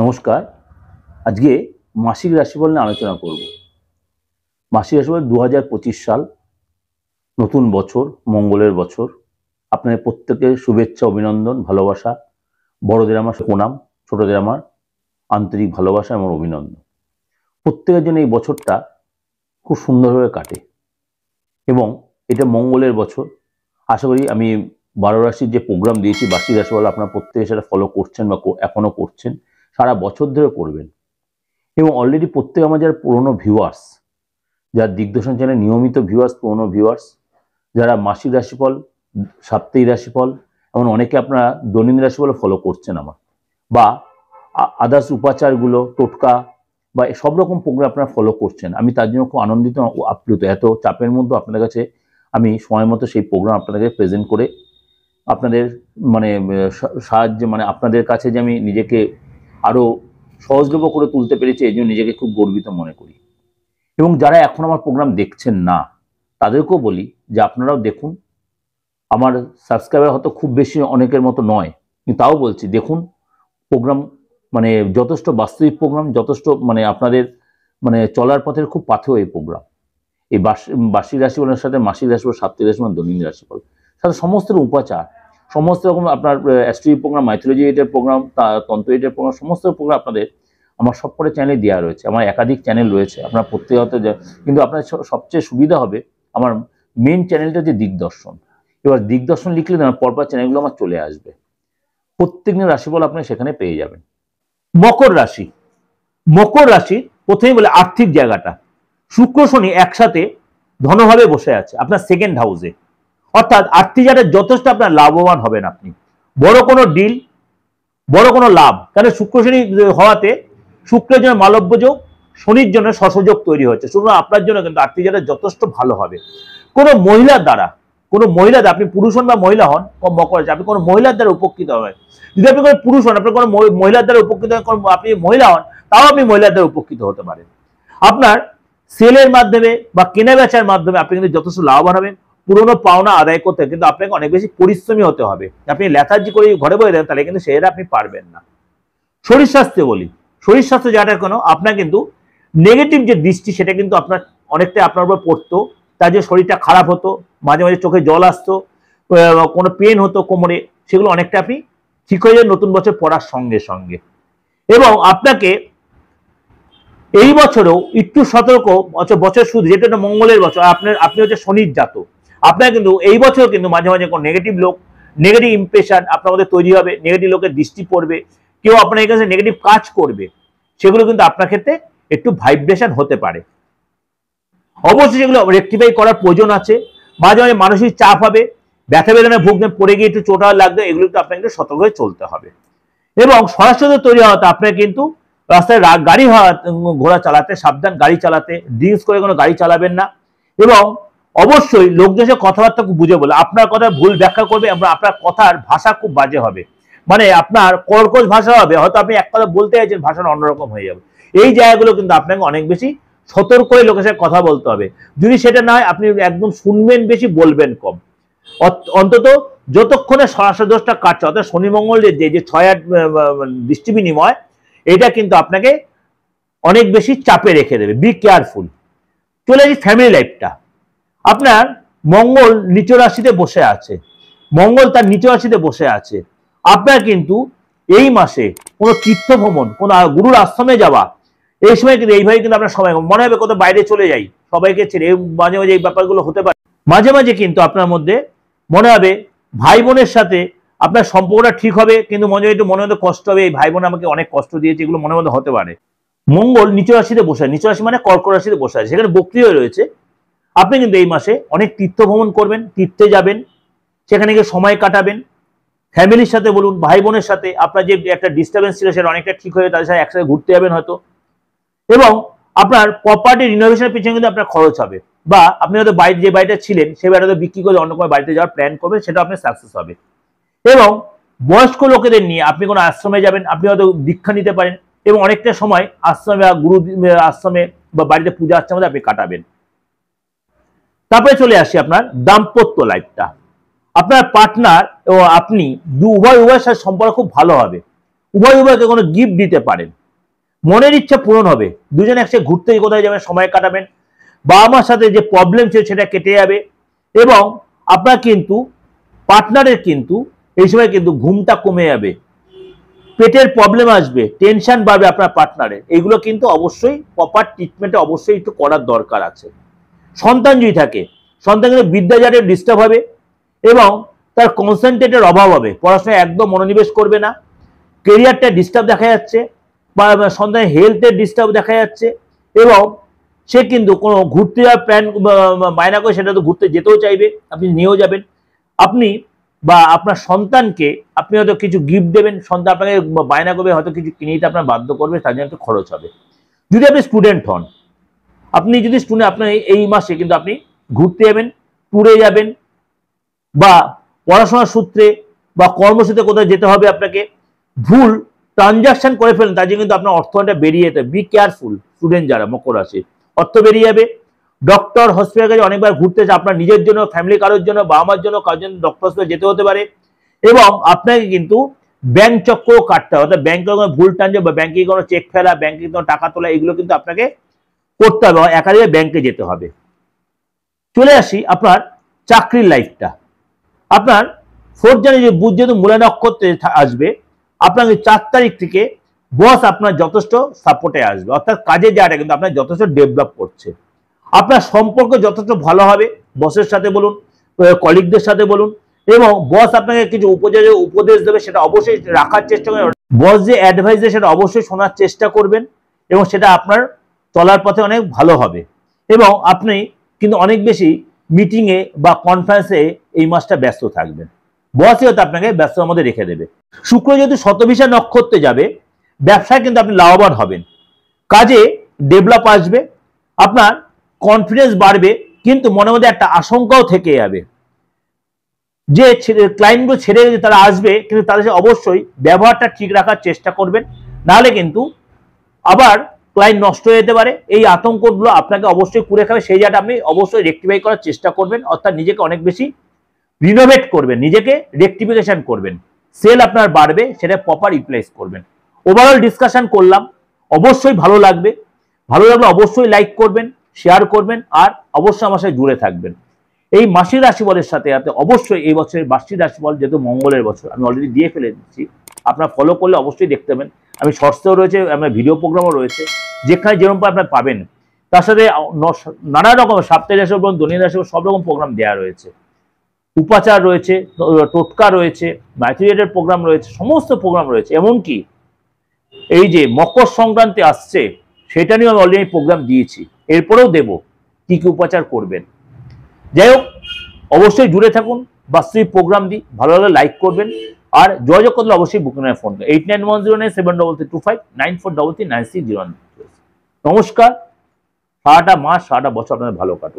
নমস্কার। আজকে মাসিক রাশিফল নিয়ে আলোচনা করব। মাসিক রাশিফল 2025 সাল, নতুন বছর, মঙ্গলের বছর। আপনাদের প্রত্যেকের শুভেচ্ছা, অভিনন্দন, ভালোবাসা। বড়দের আমার প্রণাম, ছোটদের আমার আন্তরিক ভালোবাসা এবং অভিনন্দন। প্রত্যেকের জন্য এই বছরটা খুব সুন্দরভাবে কাটে এবং এটা মঙ্গলের বছর। আশা করি আমি 12 রাশির যে প্রোগ্রাম দিয়েছি মাসিক রাশিফল, আপনারা প্রত্যেকে সেটা ফলো করছেন বা এখনো করছেন, সারা বছর ধরে করবেন। এবং অলরেডি প্রত্যেক আমার যারা পুরনো ভিউয়ার্স, যারা দিগদর্শন চ্যানেল নিয়মিত ভিউয়ার্স, পুরনো ভিউয়ার্স, যারা মাসিক রাশিফল, সাপ্তাহিক রাশিফল, এমন অনেকে আপনারা দৈনন্দিন রাশিফল ফলো করছেন আমার, বা আদার্স উপাচারগুলো, টোটকা বা সব রকম প্রোগ্রাম আপনারা ফলো করছেন। আমি তার জন্য খুব আনন্দিত ও আপ্লুত। এত চাপের মধ্যে আপনাদের কাছে আমি সময় মতো সেই প্রোগ্রাম আপনাদেরকে প্রেজেন্ট করে আপনাদের সাহায্যে আপনাদের কাছে যে আমি নিজেকে আরও সহজলভ্য করে তুলতে পেরেছি, এই জন্য নিজেকে খুব গর্বিত মনে করি। এবং যারা এখন আমার প্রোগ্রাম দেখছেন না, তাদেরকেও বলি যে আপনারাও দেখুন। আমার সাবস্ক্রাইবার হয়তো খুব বেশি অনেকের মতো নয়, কিন্তু তাও বলছি দেখুন। প্রোগ্রাম যথেষ্ট বাস্তবিক প্রোগ্রাম, যথেষ্ট আপনাদের চলার পথের খুব পাথেয় এই প্রোগ্রাম। এই বার্ষিক রাশিফলের সাথে মাসিক রাশিফল, সাপ্তাহিক রাশিফল, দৈনন্দিন রাশিফল, সাথে সমস্ত উপাচার, সমস্ত রকম আপনার অ্যাস্ট্রোলজি প্রোগ্রাম, মাইথোলজি এটার প্রোগ্রাম, তন্ত্র এটার প্রোগ্রাম, সমস্ত প্রোগ্রাম আপনাদের আমার সবকটা চ্যানেলে দেওয়া রয়েছে। আমার একাধিক চ্যানেল রয়েছে, আপনার প্রত্যেকত, কিন্তু আপনার সবচেয়ে সুবিধা হবে আমার মেন চ্যানেলটা যে দিগদর্শন। এবার দিগদর্শন লিখলে না পরপর চ্যানেলগুলো আমার চলে আসবে, প্রত্যেক দিনের রাশিফল আপনি সেখানে পেয়ে যাবেন। মকর রাশি, মকর রাশি প্রথমেই বলে আর্থিক জায়গাটা, শুক্র শনি একসাথে ধনভাবে বসে আছে আপনার সেকেন্ড হাউসে, অর্থাৎ আর্থিক জায়গায় যথেষ্ট আপনার লাভবান হবেন। আপনি বড় কোনো ডিল, বড় কোনো লাভ, কারণ শুক্র শনি হওয়াতে শুক্রের জন্য মালব্য যোগ, শনির জন্য শশযোগ তৈরি হচ্ছে। সুতরাং আপনার জন্য কিন্তু আর্থিক জায়গায় যথেষ্ট ভালো হবে। কোনো মহিলার দ্বারা, কোনো মহিলার, আপনি পুরুষ হন বা মহিলা হন, মকর রাশি, আপনি কোনো মহিলার দ্বারা উপকৃত হবেন। যদি আপনি কোনো পুরুষ হন, আপনি কোনো মহিলার দ্বারা উপকৃত হন, আপনি মহিলা হন, তাও আপনি মহিলার দ্বারা উপকৃত হতে পারেন। আপনার সেলের মাধ্যমে বা কেনা বেচার মাধ্যমে আপনি কিন্তু যথেষ্ট লাভবান হবেন। পুরোনো পাওনা আদায় করতে কিন্তু আপনাকে অনেক বেশি পরিশ্রমী হতে হবে। আপনি লেথার্জি করে ঘরে বসে দেন, তাহলে কিন্তু সেটা আপনি পারবেন না। শরীর স্বাস্থ্যে বলি, শরীর স্বাস্থ্য যাটা কোনো আপনার কিন্তু নেগেটিভ যে দৃষ্টি, সেটা কিন্তু আপনার অনেকটাই আপনার উপর পড়তো। তার যে শরীরটা খারাপ হতো, মাঝে মাঝে চোখে জল আসতো, কোনো পেন হতো কোমরে, সেগুলো অনেকটা আপনি ঠিক হয়ে যান নতুন বছর পড়ার সঙ্গে সঙ্গে। এবং আপনাকে এই বছরেও একটু সতর্ক, বছর শুধু যেটা মঙ্গলের বছর, আপনি হচ্ছে শনির জাতক। আপনার কিন্তু এই বছর কিন্তু মাঝে মাঝে কোনো নেগেটিভ লোক, নেগেটিভ ইমপ্রেশন আপনার মধ্যে তৈরি হবে, নেগেটিভ লোকের দৃষ্টি পড়বে, কেউ আপনার কাছে নেগেটিভ কাজ করবে, সেগুলো কিন্তু আপনার ক্ষেত্রে একটু ভাইব্রেশন হতে পারে। অবশ্যই সেগুলো রেকটিফাই করার প্রয়োজন আছে। মাঝে মাঝে মানসিক চাপ হবে, ব্যথা বেদনায় ভুগবেন, পড়ে গিয়ে একটু চোট লাগবে, এগুলো কিন্তু আপনাকে সতর্ক হয়ে চলতে হবে। এবং সরাসরি তৈরি হওয়াতে আপনার কিন্তু রাস্তায় গাড়ি ঘোড়া চালাতে সাবধান, গাড়ি চালাতে, ড্রিঙ্কস করে কোনো গাড়ি চালাবেন না। এবং অবশ্যই লোকজনের সাথে কথাবার্তা খুব বুঝে বলে, আপনার কথা ভুল ব্যাখ্যা করবে এবং আপনার কথার ভাষা খুব বাজে হবে, আপনার কর্কশ ভাষা হবে, হয়তো আপনি এক কথা বলতে চাইছেন, ভাষাটা অন্যরকম হয়ে যাবে। এই জায়গাগুলো কিন্তু আপনাকে অনেক বেশি সতর্ক হয়ে লোকের সাথে কথা বলতে হবে। যদি সেটা না হয়, আপনি একদম শুনবেন বেশি, বলবেন কম। অন্তত যতক্ষণে সরাসরি দোষটা কাটছে, অর্থাৎ শনি মঙ্গল যে 6-8 দৃষ্টি বিনিময়, এটা কিন্তু আপনাকে অনেক বেশি চাপে রেখে দেবে। Be careful. চলে আসি ফ্যামিলি লাইফটা। আপনার মঙ্গল নিচ রাশিতে বসে আছে, মঙ্গল তার নিচ রাশিতে বসে আছে। আপনার কিন্তু এই মাসে কোনো তীর্থ ভ্রমণ, কোনো গুরুর আশ্রমে যাওয়া, এই সময় কিন্তু এইভাবে কিন্তু আপনার সময় মনে হবে কোথাও বাইরে চলে যাই, সবাইকে ছেড়ে, মাঝে মাঝে এই ব্যাপারগুলো হতে পারে। মাঝে মাঝে কিন্তু আপনার মধ্যে মনে হবে ভাই বোনের সাথে আপনার সম্পর্কটা ঠিক হবে, কিন্তু একটু মনে মধ্যে কষ্ট হবে, এই ভাই বোন আমাকে অনেক কষ্ট দিয়েছে, এগুলো মনে মধ্যে হতে পারে। মঙ্গল নিচ রাশিতে বসে, নিচ রাশি মানে কর্কট রাশিতে বসে আছে, সেখানে বক্রি হয়ে রয়েছে। আপনি কিন্তু এই মাসে অনেক তীর্থ ভ্রমণ করবেন, তীর্থে যাবেন, সেখানে গিয়ে সময় কাটাবেন, ফ্যামিলির সাথে বলুন, ভাই বোনের সাথে আপনার যে একটা ডিস্টারবেন্স ছিল সেটা অনেকটা ঠিক হয়ে তাদের সাথে একসাথে ঘুরতে যাবেন হয়তো। এবং আপনার প্রপার্টি রিনোভেশনের পিছনে কিন্তু আপনার খরচ হবে, বা আপনি হয়তো যে বাড়িটা ছিলেন সেই বাড়িটা বিক্রি করে অন্য কোনো বাড়িতে যাওয়ার প্ল্যান করবেন, সেটা আপনার সাকসেস হবে। এবং বয়স্ক লোকেদের নিয়ে আপনি কোনো আশ্রমে যাবেন, আপনি হয়তো দীক্ষা নিতে পারেন, এবং অনেকটা সময় আশ্রমে বা গুরু আশ্রমে বা বাড়িতে পূজা আশ্রমের মধ্যে আপনি কাটাবেন। তারপরে চলে আসি আপনার দাম্পত্য লাইফটা। আপনার পার্টনার ও আপনি উভয়ের সাথে সম্পর্ক খুব ভালো হবে। উভয় উভয়কে কোনো গিফট দিতে পারেন, মনের ইচ্ছা পূরণ হবে, দুজনে একসাথে ঘুরতে কোথায় যাবেন, সময় কাটাবেন, বাবা মার সাথে যে প্রবলেম ছিল সেটা কেটে যাবে, এবং আপনার কিন্তু পার্টনারের কিন্তু এই সময় কিন্তু ঘুমটা কমে যাবে, পেটের প্রবলেম আসবে, টেনশন বাড়বে আপনার পার্টনারের, এগুলো কিন্তু অবশ্যই প্রপার ট্রিটমেন্টে অবশ্যই একটু করার দরকার আছে। সন্তান যদি থাকে, সন্তান কিন্তু বিদ্যাচারের ডিস্টার্ব হবে এবং তার কনসেন্ট্রেটের অভাব হবে, পড়াশোনায় একদম মনোনিবেশ করবে না, কেরিয়ারটা ডিস্টার্ব দেখা যাচ্ছে, বা সন্তানের হেলথের ডিস্টার্ব দেখা যাচ্ছে, এবং সে কিন্তু কোনো ঘুরতে যাওয়ার প্ল্যান বায়না করে সেটা তো ঘুরতে যেতেও চাইবে, আপনি নিয়েও যাবেন, আপনি বা আপনার সন্তানকে আপনি হয়তো কিছু গিফট দেবেন, সন্তান আপনাকে বায়না করবে, হয়তো কিছু কিনে দিতে আপনার বাধ্য করবে, তার জন্য একটু খরচ হবে। যদি আপনি স্টুডেন্ট হন, আপনি যদি স্টুডেন্ট, আপনার এই মাসে কিন্তু আপনি ঘুরতে যাবেন, ট্যুরে যাবেন, বা পড়াশোনার সূত্রে বা কর্মসূত্রে কোথাও যেতে হবে আপনাকে, ভুল ট্রানজাকশন করে ফেলেন, তার জন্য কিন্তু আপনার অর্থটা বেরিয়ে যেতে, বি কেয়ারফুল স্টুডেন্ট যারা মকর রাশি, অর্থ বেরিয়ে যাবে। ডক্টর হসপিটাল কাছে অনেকবার ঘুরতে আপনার নিজের জন্য, ফ্যামিলি কারোর জন্য, বাবা মার জন্য, কারোর জন্য ডক্টর হসপিটাল যেতে হতে পারে, এবং আপনাকে কিন্তু ব্যাংক চক্র কাটতে হবে, অর্থাৎ ব্যাংকে কোনো ভুল ট্রানজাকশন বা ব্যাংকে কোনো চেক ফেলা, ব্যাংকে কোনো টাকা তোলা, এগুলো কিন্তু আপনাকে করতে হবে, একাধিক ব্যাংকে যেতে হবে। চলে আসি আপনার চাকরির লাইফটা। আপনার 4 জানুয়ারি বুধ যেহেতু মূলা নক্ষত্রে আসবে, আপনাকে 4 তারিখ থেকে বস আপনার যথেষ্ট সাপোর্টে আসবে, অর্থাৎ কাজের জায়গাটা কিন্তু আপনার যথেষ্ট ডেভেলপ করছে, আপনার সম্পর্ক যথেষ্ট ভালো হবে, বসের সাথে বলুন, কলিগদের সাথে বলুন, এবং বস আপনাকে কিছু উপদেশ দেবে, সেটা অবশ্যই রাখার চেষ্টা করবেন, বস যে অ্যাডভাইস দেয় সেটা অবশ্যই শোনার চেষ্টা করবেন, এবং সেটা আপনার চলার পথে অনেক ভালো হবে, এবং আপনি কিন্তু অনেক বেশি মিটিংয়ে বা কনফারেন্সে এই মাসটা ব্যস্ত থাকবেন, বসই হয়তো আপনাকে ব্যস্ততার মধ্যে রেখে দেবে। শুক্র যেহেতু শতভিষা নক্ষত্রে যাবে, ব্যবসায় কিন্তু আপনি লাভবান হবেন, কাজে ডেভেলপ আসবে, আপনার কনফিডেন্স বাড়বে, কিন্তু মনের মধ্যে একটা আশঙ্কাও থেকে যাবে, যে ক্লায়েন্টগুলো ছেড়ে তারা আসবে, কিন্তু তাদের সাথে অবশ্যই ব্যবহারটা ঠিক রাখার চেষ্টা করবেন, নাহলে কিন্তু আবার ক্লায়েন্ট নষ্ট হয়ে যেতে পারে, এই আতঙ্কগুলো আপনাকে অবশ্যই কুড়ে খাবে, সেই জায়গাটা আপনি অবশ্যই রেকটিফাই করার চেষ্টা করবেন, অর্থাৎ নিজেকে অনেক বেশি রিনোভেট করবেন, নিজেকে রেকটিফিকেশন করবেন, সেল আপনার বাড়বে, সেটা প্রপার ইউটিলাইজ করবেন। ওভারঅল ডিসকাশন করলাম, অবশ্যই ভালো লাগবে, ভালো লাগলে অবশ্যই লাইক করবেন, শেয়ার করবেন, আর অবশ্যই আমার সাথে জুড়ে থাকবেন। এই মাসিক রাশিফলের সাথে সাথে অবশ্যই এই বছরের বার্ষিক রাশিফল যেহেতু মঙ্গলের বছর, আমি অলরেডি দিয়ে ফেলে দিচ্ছি, আপনারা ফলো করলে অবশ্যই দেখতে পাবেন, আমি শর্টসেও রয়েছে, আমার ভিডিও প্রোগ্রামও রয়েছে, যেখানে যেরকম আপনারা পাবেন, তার সাথে নানা রকম সাপ্তাহিক রাশিফল, দৈনিক রাশিফল, সব রকম প্রোগ্রাম দেওয়া রয়েছে, উপাচার রয়েছে, টোটকা রয়েছে, ম্যাথুরিয়েটের প্রোগ্রাম রয়েছে, সমস্ত প্রোগ্রাম রয়েছে, এমনকি এই যে মকর সংক্রান্তি আসছে সেটা নিয়ে আমি অলরেডি প্রোগ্রাম দিয়েছি, এরপরেও দেব কি কি উপাচার করবেন। যাই হোক, অবশ্যই জুড়ে থাকুন, বাস্তবিক প্রোগ্রাম দিই, ভালো লাগলে লাইক করবেন, আর যোগাযোগ করলে অবশ্যই বুকিং এর ফোন 891097332594339601। নমস্কার, সারাটা মাস সারাটা বছর আপনাদের ভালো কাটুক।